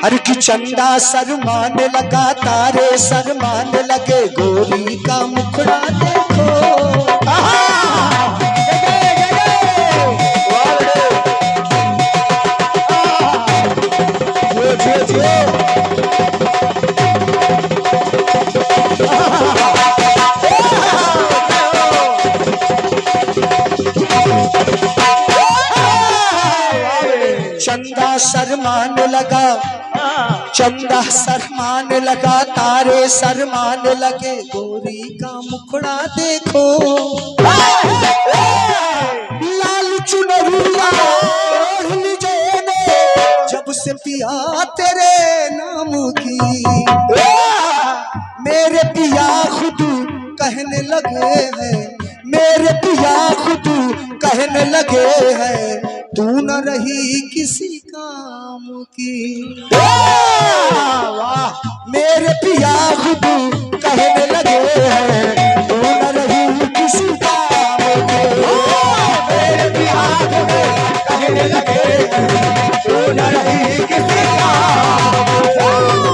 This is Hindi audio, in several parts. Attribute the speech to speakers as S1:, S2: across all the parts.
S1: अरे कि चंदा शरमाने लगा, तारे शरमाने लगे, गोरी का मुखड़ा देखो। चंदा शरमाने लगा, चंदा शरमाने लगा, तारे शरमाने लगे, गोरी का मुखड़ा देखो। लाल चुनरिया जब से पिया तेरे नाम की, मेरे पिया खुद कहने लगे हैं, मेरे पिया खुद कहने लगे हैं, तू न रही किसी काम की। मेरे पिया खुद कहने लगे हैं, तू न रही किसी काम की। मेरे पिया खुद कहने लगे हैं, तू न रही किसी काम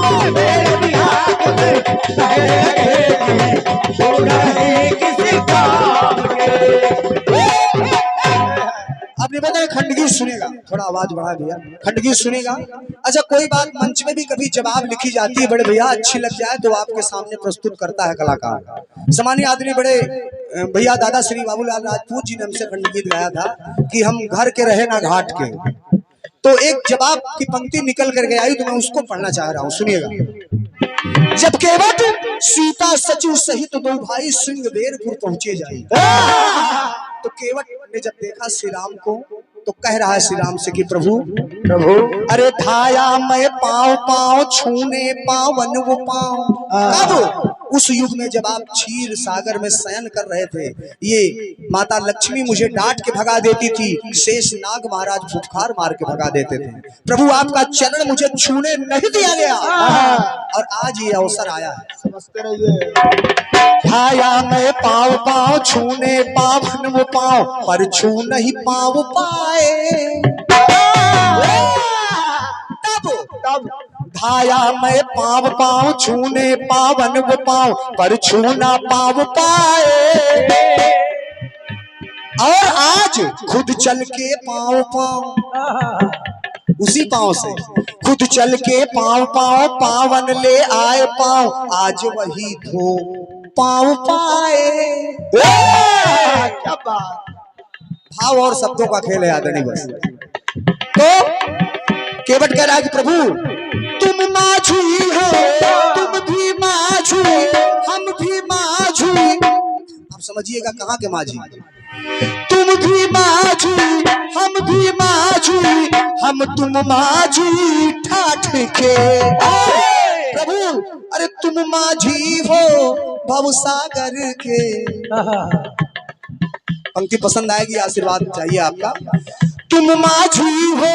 S1: की। मेरे पिया खुद कहने लगे हैं, तू न रही किसी काम की। आपने बताया खंडगीत सुनेगा, थोड़ा आवाज बढ़ा दिया, खंडगीत सुनेगा। अच्छा कोई बात मंच में भी कभी जवाब लिखी जाती है बड़े भैया, अच्छी लग जाए तो आपके सामने प्रस्तुत करता है कलाकार। सामान्य आदमी बड़े भैया दादा श्री बाबूलाल राजपूत जी ने हमसे खंडगीत गाया था कि हम घर के रहे ना घाट के, तो एक जवाब की पंक्ति निकल करके आई तो मैं उसको पढ़ना चाह रहा हूँ, सुनिएगा। जब केवट सीता सचिव सहित दो भाई सिंहवेरपुर पहुंचे जाए, तो केवट ने जब देखा श्री राम को तो कह रहा है श्री राम से कि प्रभु प्रभु, अरे धाया मैं पाँव पाँव छूने पावन वो पाँव। कब? उस युग में जब आप क्षीर सागर में शयन कर रहे थे, ये माता लक्ष्मी मुझे डांट के भगा देती थी, शेष नाग महाराज फुफकार मार के भगा देते थे। प्रभु आपका चरण मुझे छूने नहीं दिया गया और आज ये अवसर आया है, समझते रहिए। धाया मैं पाँव पाँव छूने पावन वो पाँव, पर छू नहीं पाँव पाए। तब धाया मैं पाँव पाँव छूने पावन वो पाँव, पर छूना पाँव पाए। और आज खुद चल के पाँव पाँव, उसी पाँव से खुद चल के पाँव पाँव पावन ले आए पाँव, आज वही धो पाँव पाए। क्या बात, भाव और शब्दों का खेल है आदरणीय बस। तो केवट कह रहा है कि प्रभु तुम माझी हो, तुम भी माझी, हम भी माझी। आप समझिएगा कहाँ के माझी, तुम भी माझी हम भी माझी, हम तुम माझी ठाठ के। प्रभु अरे तुम माझी हो भवसागर के। पंक्ति पसंद आएगी, आशीर्वाद चाहिए आपका। तुम माझी हो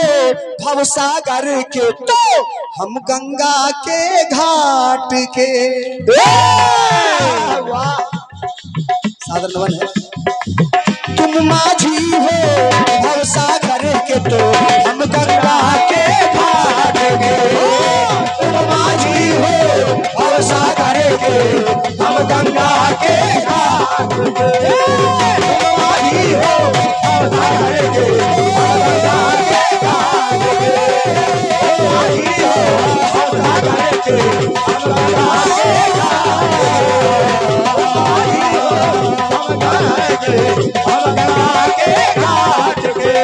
S1: भवसागर के, तो हम गंगा के घाट के। सादर नमन है। तुम माझी हो भवसागर के, तो हम गंगा के घाट के। तुम माझी हो भवसागर के, हम गंगा के घाट के। तुम माझी हो भवसागर के, हम गंगा के घाट के। तुम माझी हो भवसागर के, हम गंगा के घाट के। हम गंगा के घाट के।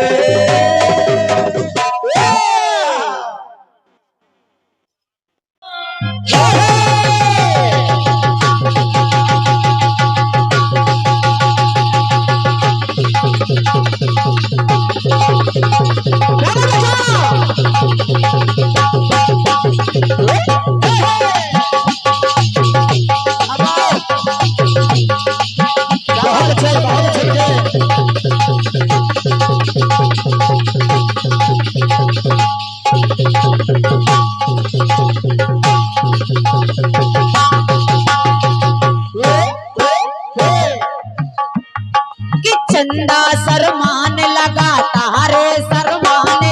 S2: चंदा शरमाने लगा, तारे शरमाने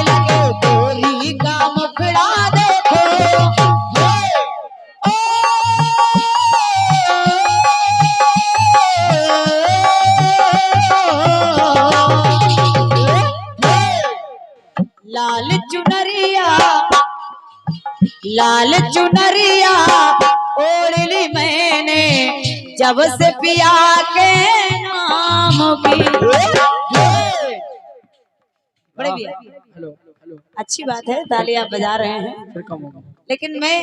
S2: लाल चुनरिया ओढ़ ली मैंने जब से पिया के नाम की। बड़े भैया अच्छी बात है, ताली आप बजा रहे हैं, लेकिन मैं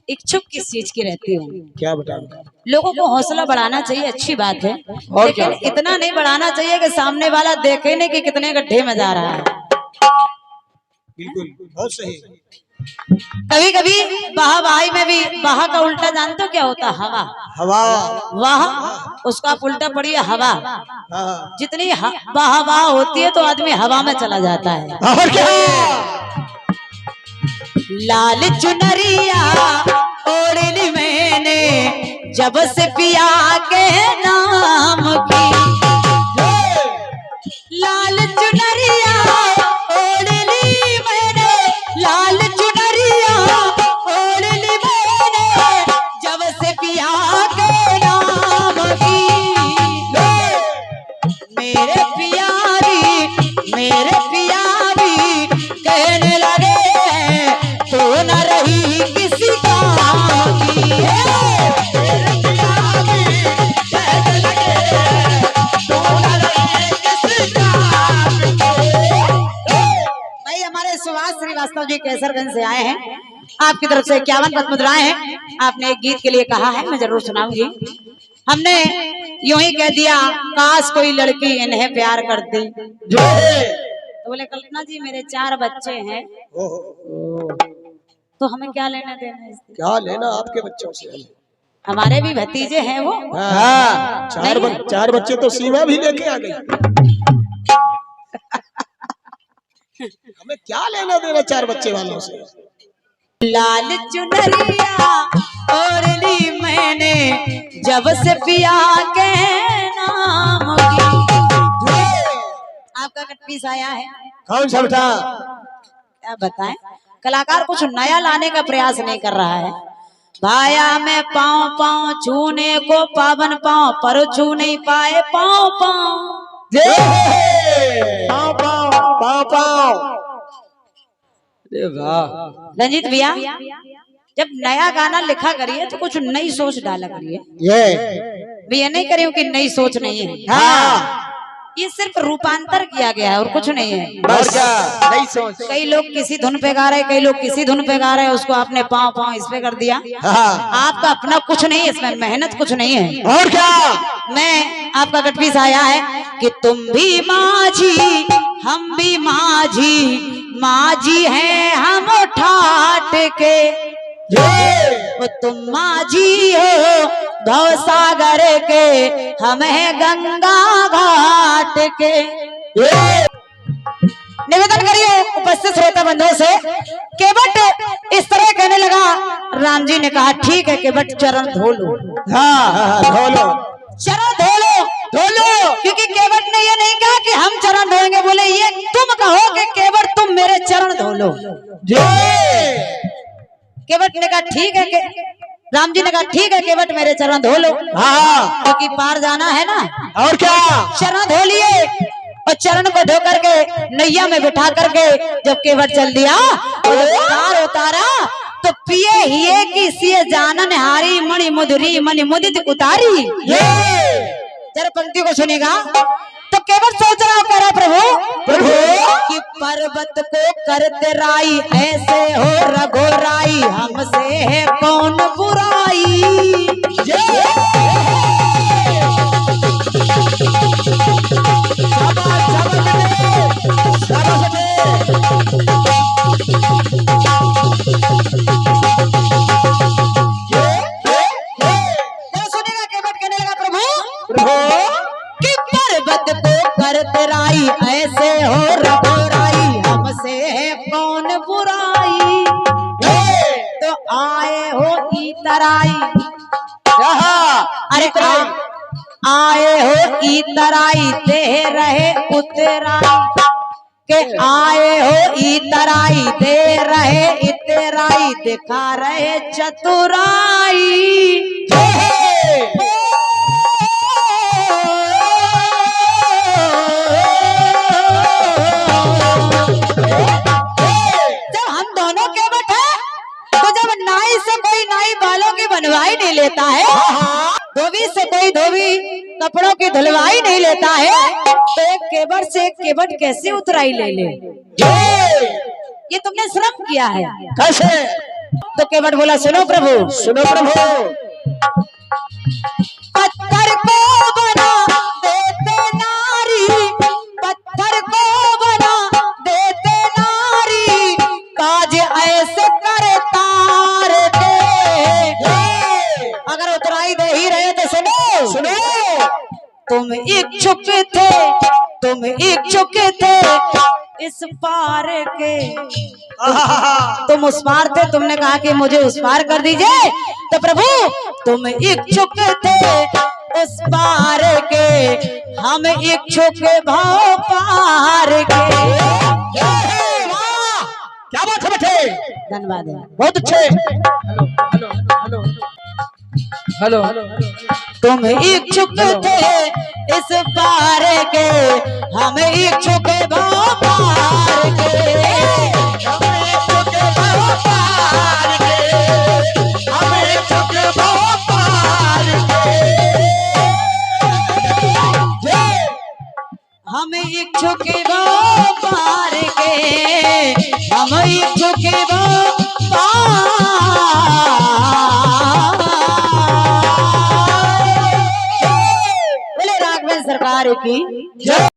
S2: इच्छुक किस चीज की रहती हूँ?
S1: क्या बताऊं?
S2: लोगों को हौसला बढ़ाना चाहिए, अच्छी बात है, लेकिन इतना नहीं बढ़ाना चाहिए कि सामने वाला देखे नहीं कि कितने गड्ढे में जा रहा है।
S1: बिल्कुल, बहुत सही।
S2: कभी कभी बहा बहाई में भी बहा का उल्टा जानते हो क्या होता? हवा।
S1: हवा।
S2: वाह, उसका आप उल्टा पड़िए हवा।
S1: हाँ।
S2: जितनी बहा बहा होती है तो आदमी हवा में चला जाता है।
S1: और क्या?
S2: लाल चुनरिया ओढ़ ली मैंने जब से पिया के नाम की। लाल चुनरिया ओढ़ ली मैंने, लाल चुनरिया ओढ़ ली मैंने जब से पिया के नाम की। मेरे प्यारी कहने लगे तो न रही किसी काम की। मेरे प्यारी कहने लगे तो न रही किसी काम की। भाई हमारे सुभाष श्रीवास्तव जी केसरगंज से आए हैं, आपकी तरफ से 51 पद मुद्राएं हैं। आपने एक गीत के लिए कहा है, मैं जरूर सुनाऊंगी। हमने यूं ही कह दिया काश कोई लड़की इन्हें प्यार करती। तो बोले कल्पना जी मेरे 4 बच्चे हैं, तो हमें क्या लेना देना इससे?
S1: क्या लेना आपके बच्चों से?
S2: हमारे भी भतीजे हैं वो।
S1: हाँ, चार बच्चे तो सीमा भी लेके आ गई। हमें क्या लेना देना 4 बच्चे वालों से?
S2: लाल चुनरिया ओढ़ ली मैंने जब से पिया के नाम की। आपका कट पीस आया है,
S1: कौन सा बेटा?
S2: क्या बताएं, कलाकार कुछ नया लाने का प्रयास नहीं कर रहा है। भाया में पाँव पाँव छूने को पावन पाँव, पर छू नहीं पाए पाँव पाँव। रंजीत भैया जब नया गाना लिखा करिए तो कुछ नई सोच डाला करिए। ये नहीं करिए कि नई सोच नहीं है। हाँ। ये सिर्फ रूपांतर किया गया है और कुछ नहीं है।
S1: बस क्या नई सोच?
S2: कई लोग किसी धुन पे गा रहे, कई लोग किसी धुन पे गा रहे, उसको आपने पाँव पाँव इस पे कर दिया। हाँ। आपका अपना कुछ नहीं है इसमें, मेहनत कुछ नहीं है।
S1: और क्या?
S2: मैं आपका कटपीस आया है कि तुम भी माझी हम भी माझी, माझी हैं हम ठाट के। वो तुम माझी हो भवसागर के, हम हैं गंगा घाट के। निवेदन करिए उपस्थित श्रोता बंधुओं से। केवट इस तरह कहने लगा, राम जी ने कहा ठीक है केवट चरण धो लो।
S1: हाँ, धो लो,
S2: चरण धो लो, धो लो। क्योंकि केवट ने ये नहीं कहा कि हम चरण धोएंगे, बोले ये तुम कहो कि केवट तुम मेरे चरण धो लो। केवट ने कहा ठीक है, राम जी ने कहा ठीक है केवट मेरे चरण धो लो। हाँ, क्योंकि पार जाना है ना।
S1: और क्या?
S2: चरण धो लिए और चरण को धो करके नैया में बिठा करके जब केवट चल दिया और पार उतारा तो पिए हिये की सिए जानन हारी, मणि मुदरी मणि मुदित उतारी। जरा पंक्ति को सुनेगा तो केवट सोच रहा, कह रहा प्रभु कि पर्वत को करते राई, ऐसे हो रघुराई, हमसे है कौन बुराई। सुनेगा केवट कहने लगा प्रभु कि पर्वत को करते राई, ऐसे हो रघुराई, हमसे है कौन बुराई। तो आए हो इतराई, अरे आए हो इतराई, दे रहे उतराई के, आए हो इतराई दे रहे इतराई, दिखा रहे चतुराई। जब हम दोनों केवट हैं तो नाई से कोई नाई बालों की बनवाई नहीं लेता है, धोबी से कोई धोबी कपड़ों की धुलवाई नहीं लेता है, तो एक केवट से एक केवट कैसे उतराई ले ले? ये तुमने श्रम किया है
S1: कैसे?
S2: तो केवट बोला सुनो प्रभु,
S1: सुनो प्रभु,
S2: पत्थर को बना देते नारी, पत्थर को बना देते नारी, काज ऐसे करे तार के। अगर उतराई दे ही रहे तो सुनो,
S1: सुनो,
S2: तुम इच्छुक थे, तुम इच्छुक थे इस पार के, तुम उस पार थे, तुमने कहा कि मुझे उस पार कर दीजिए, तो प्रभु तुम इच्छुक थे उस पार के, हम इच्छुक भाव पार के।
S1: क्या बात है बेटे,
S2: धन्यवाद है।
S1: बहुत अच्छे। हेलो,
S2: तुम इच्छुक थे इस पार के, हम इच्छुक भाव पार के, हम इच्छुक भाव पार के, हम इच्छुक भाव पार के, हम इच्छुक भाव पार के, हम इच्छुक भाव बोले राघवेंद्र सरकार की जय।